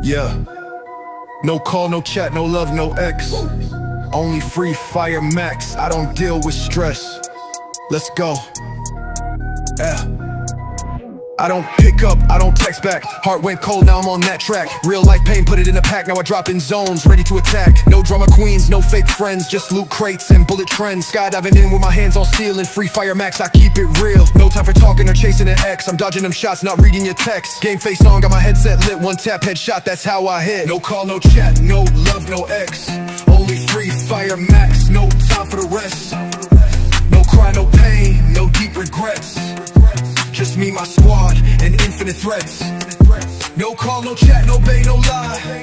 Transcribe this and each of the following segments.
Yeah. No call, no chat, no love, no X. Only Free Fire Max. I don't deal with stress. Let's go. Yeah. I don't pick up, I don't text back. Heart went cold, now I'm on that track. Real life pain, put it in a pack. Now I drop in zones, ready to attack. No drama queens, no fake friends, just loot crates and bullet trends. Skydiving in with my hands on steel. In Free Fire Max, I keep it real. No time for talking or chasing an X. I'm dodging them shots, not reading your text. Game face on, got my headset lit. One tap headshot, that's how I hit. No call, no chat, no love, no X. Only Free Fire Max, no time for the rest. No cry, no pain, no deep regrets. Just me, my squad, and infinite threats. No call, no chat, no bait, no lie.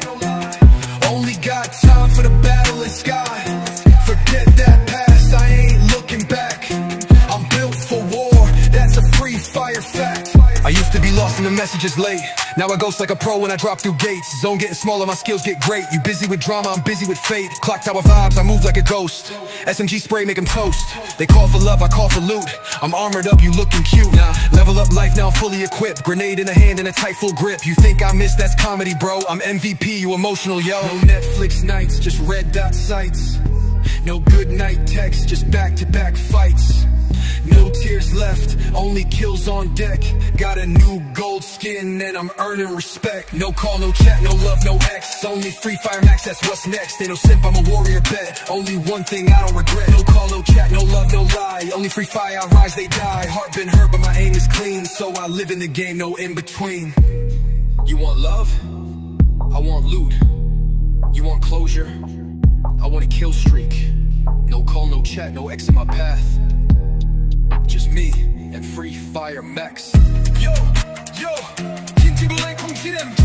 Only got time for the battle and sky. Forget that past, I ain't looking back. I'm built for war, that's a Free Fire fact. I used to be lost in the messages late. Now I ghost like a pro when I drop through gates. Zone getting smaller, my skills get great. You busy with drama, I'm busy with fate. Clock tower vibes, I move like a ghost. SMG spray, make 'em toast. They call for love, I call for loot. I'm armored up, you looking cute. Nah, level up life, now I'm fully equipped. Grenade in a hand and a tight full grip. You think I miss, that's comedy, bro. I'm MVP, you emotional, yo. No Netflix nights, just red dot sights. No good night texts, just back-to-back fights. No tears left, only kills on deck. Got a new gold skin and I'm earning respect. No call, no chat, no love, no X. Only Free Fire Max, that's what's next. Ain't no simp, I'm a warrior bet. Only one thing I don't regret. No call, no chat, no love, no lie. Only Free Fire, I rise, they die. Heart been hurt, but my aim is clean. So I live in the game, no in between. You want love? I want loot. You want closure? I want a kill streak. No call, no chat, no X in my path. Just me and Free Fire Max. Yo, yo, 김치구의 공치렘.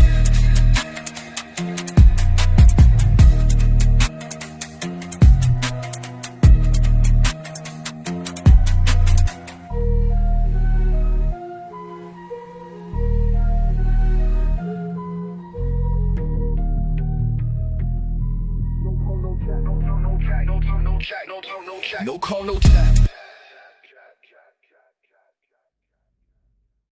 No call, no chat.